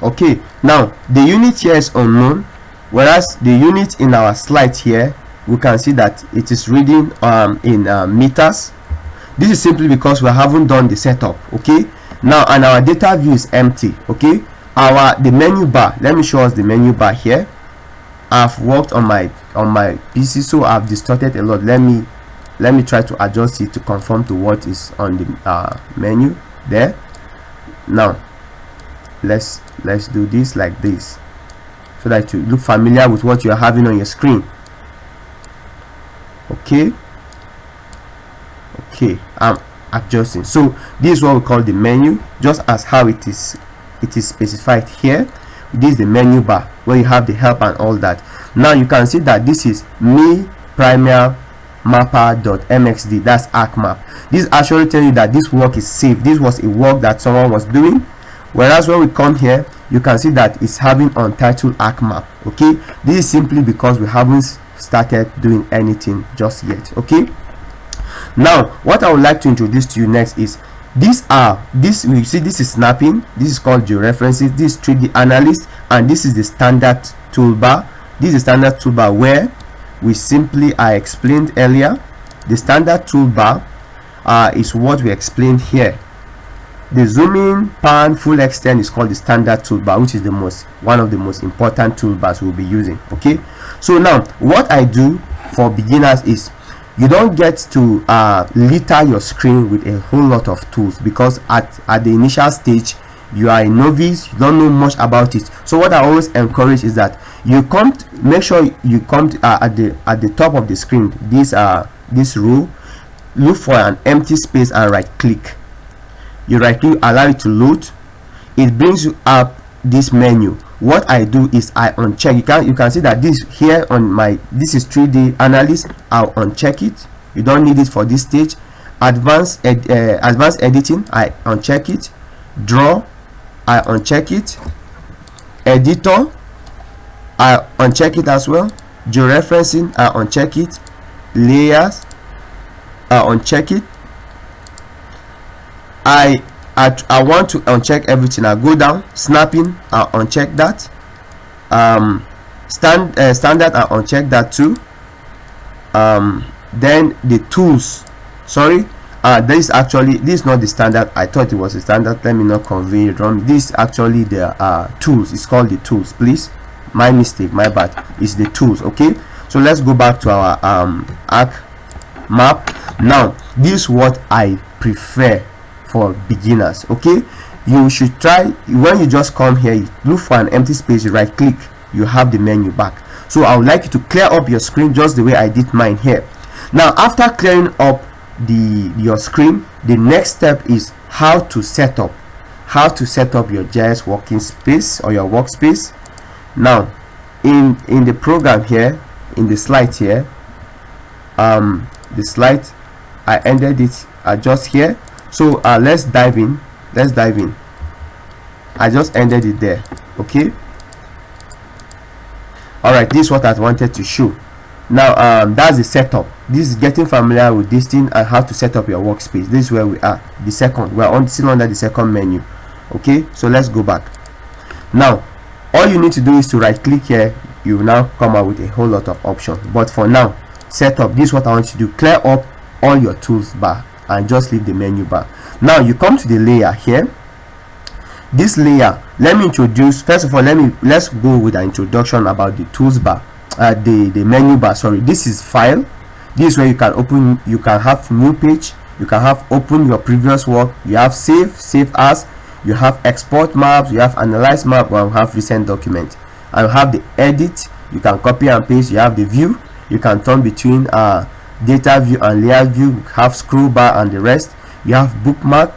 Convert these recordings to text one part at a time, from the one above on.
Okay, now the unit here is unknown, whereas the unit in our slide here, we can see that it is reading in meters. This is simply because we haven't done the setup. Okay, now, and our data view is empty. Okay, the menu bar, let me show us the menu bar here. I've worked on my PC, so I've distorted a lot. Let me try to adjust it to conform to what is on the menu there. Now let's do this like this, so that you look familiar with what you are having on your screen. Okay, I'm adjusting. So this is what we call the menu, just as how it is specified here. This is the menu bar where you have the help and all that. Now you can see that this is me primary mapper.mxd, that's ArcMap. This actually tells you that this work is saved. This was a work that someone was doing, whereas when we come here, you can see that it's having untitled ArcMap. Okay, this is simply because we haven't started doing anything just yet. Okay, now what I would like to introduce to you next is you see this is snapping, this is called georeferencing, this is 3D analyst, and this is the standard toolbar. This is the standard toolbar where we simply, I explained earlier, the standard toolbar is what we explained here. The zoom in, pan, full extent is called the standard toolbar, which is one of the most important toolbars we'll be using. Okay, so now what I do for beginners is, you don't get to litter your screen with a whole lot of tools, because at the initial stage you are a novice, you don't know much about it. So what I always encourage is that make sure you come at the top of the screen, this row, look for an empty space and right click. You right click, allow it to load. It brings you up this menu. What I do is I uncheck. You can see that this here on this is 3D analyst. I'll uncheck it. You don't need it for this stage. Advanced editing, I uncheck it. Draw, I uncheck it. Editor, I uncheck it as well. Georeferencing, I uncheck it. Layers, I uncheck it. I want to uncheck everything. I go down. Snapping, I uncheck that. Standard, I uncheck that too. Then the tools, sorry, this is not the standard. I thought it was a standard. Let me not convey it wrong. This is actually the tools. It's called the tools, please. My mistake, my bad. It's the tools. Okay, so let's go back to our arc map. Now this is what I prefer for beginners. Okay, you should try, when you just come here, you look for an empty space, you right click, you have the menu back. So I would like you to clear up your screen just the way I did mine here. Now after clearing up your screen, the next step is how to set up your GIS working space or your workspace. Now in the program here, in the slide here, the slide, I ended it just here. So let's dive in. I just ended it there. Okay, all right, this is what I wanted to show. Now that's the setup. This is getting familiar with this thing and how to set up your workspace. This is where we are. We're still under the second menu. Okay, so let's go back. Now all you need to do is to right click here. You will now come out with a whole lot of options, but for now, setup, this is what I want you to do. Clear up all your tools bar and just leave the menu bar. Now you come to the layer here. This layer, let me introduce, first of all, let's go with an introduction about the tools bar, the menu bar, sorry. This is file. This is where you can open, you can have new page, you can have open your previous work, you have save as, you have export maps, you have analyze map, or you have recent document, and you have the edit, you can copy and paste, you have the view, you can turn between data view and layer view, you have scroll bar and the rest. You have bookmark,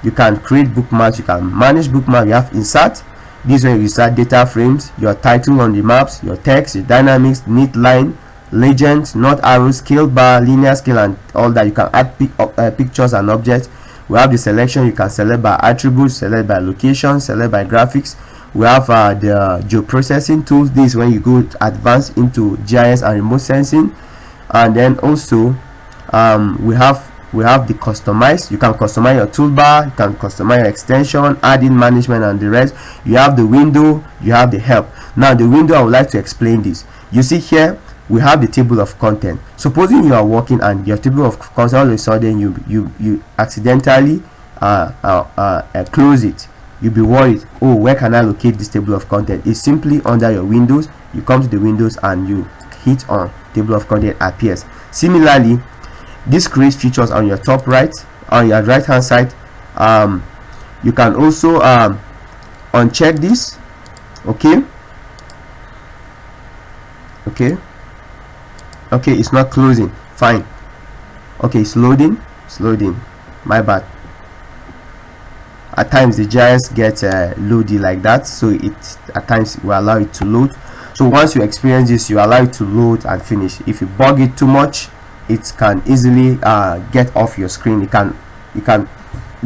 you can create bookmarks, you can manage bookmark, you have insert. This way you insert data frames, your title on the maps, your text, your dynamics, neat line, legend, not arrow, scale bar, linear scale, and all that. You can add pictures and objects. We have the selection, you can select by attributes, select by location, select by graphics. We have the geoprocessing tools. This is when you go advanced into GIS and remote sensing. And then also we have we have the customize. You can customize your toolbar, you can customize your extension, add in management and the rest. You have the window, you have the help. Now the window, I would like to explain this. You see here we have the table of content. Supposing you are working and your table of content, all of a sudden you accidentally close it, you'll be worried, oh, where can I locate this table of content? It's simply under your windows. You come to the windows and you hit on table of content appears. Similarly, this creates features on your top right, on your right hand side. You can also uncheck this. Okay, it's not closing. Fine. Okay, it's loading. My bad. At times the GIS gets loady like that, so it at times will allow it to load. So once you experience this, you allow it to load and finish. If you bug it too much, it can easily get off your screen. You can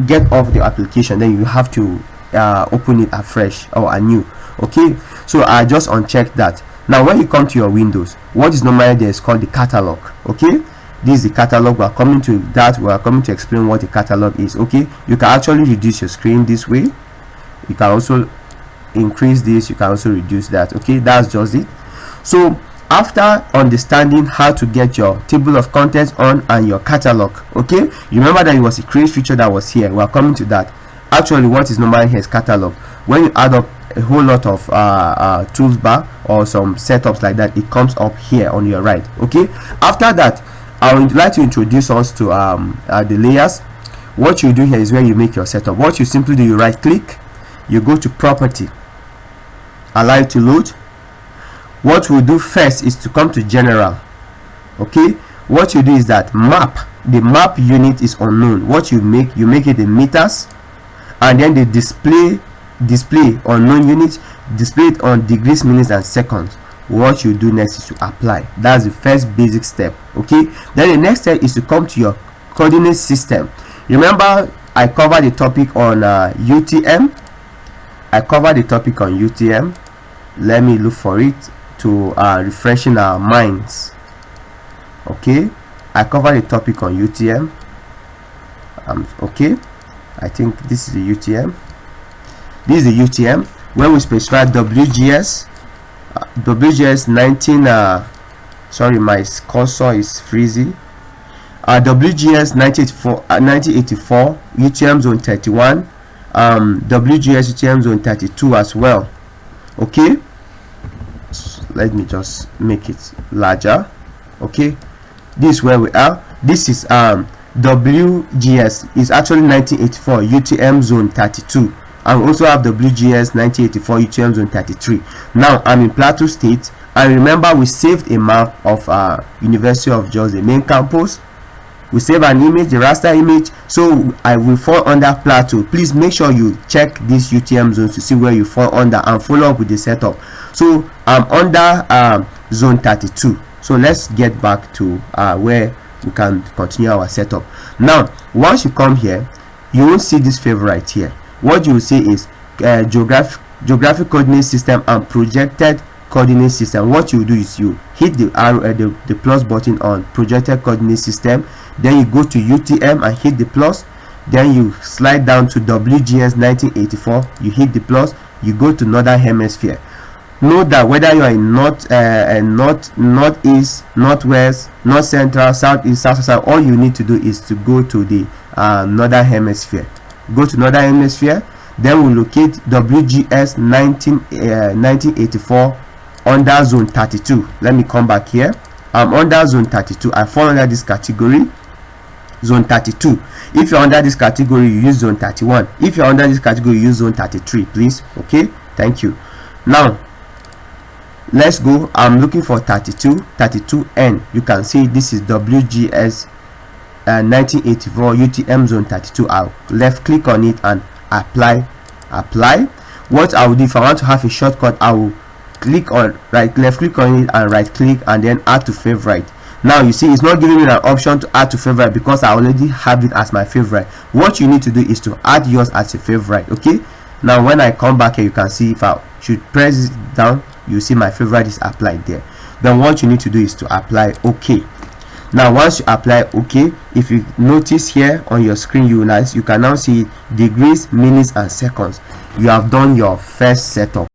get off the application, then you have to open it afresh or anew. Okay, so I just unchecked that. Now when you come to your windows, what is normally there is called the catalog. Okay, this is the catalog. We are coming to that. We are coming to explain what the catalog is. Okay, you can actually reduce your screen this way. You can also increase this, you can also reduce that. Okay, that's just it. So after understanding how to get your table of contents on and your catalog, okay, you remember that it was a create feature that was here. We are coming to that. Actually, what is normally here is catalog. When you add up a whole lot of tools bar or some setups like that, it comes up here on your right. Okay, after that, I would like to introduce us to the layers. What you do here is where you make your setup. What you simply do, you right click, you go to property, allow it to load. What we'll do first is to come to general. Okay, what you do is that map, the map unit is unknown. What you make it in meters, and then the display unknown units, display it on degrees, minutes and seconds. What you do next is to apply. That's the first basic step. Okay, then the next step is to come to your coordinate system. Remember I covered the topic on UTM. Let me look for it to refreshing our minds. Okay, I covered the topic on UTM. Okay, I think this is the UTM. This is the UTM where we specify WGS 19 sorry, my cursor is freezy. WGS 1984 UTM zone 31, WGS UTM zone 32 as well. Okay, so let me just make it larger. Okay, this is where we are. This is WGS is actually 1984 UTM zone 32. I also have WGS 1984 UTM zone 33. Now I'm in Plateau State, and remember we saved a map of University of Georgia, the main campus. We save an image, the raster image, so I will fall under Plateau. Please make sure you check these UTM zones to see where you fall under and follow up with the setup. So I'm under zone 32. So let's get back to where we can continue our setup. Now once you come here, you won't see this favorite here. What you will see is geographic coordinate system and projected coordinate system. What you do is you hit the arrow, the plus button on projected coordinate system, then you go to UTM and hit the plus, then you slide down to WGS 1984, you hit the plus, you go to northern hemisphere. Note that whether you are in northeast, northwest, north central, southeast, south, all you need to do is to go to the northern hemisphere. Go to northern hemisphere, then we'll locate WGS 1984 under zone 32. Let me come back here. I'm under zone 32. I fall under this category, zone 32. If you're under this category, you use zone 31. If you're under this category, you use zone 33, please. Okay, thank you. Now let's go. I'm looking for 32N. You can see this is WGS 1984 UTM zone 32. I'll left click on it and apply. What I will do, if I want to have a shortcut, I will click on left click on it and right click and then add to favorite. Now you see it's not giving me an option to add to favorite because I already have it as my favorite. What you need to do is to add yours as a favorite. Okay, now when I come back here, you can see if I should press it down, you see my favorite is applied there. Then what you need to do is to apply OK. Now once you apply OK, if you notice here on your screen, you can now see degrees, minutes and seconds. You have done your first setup.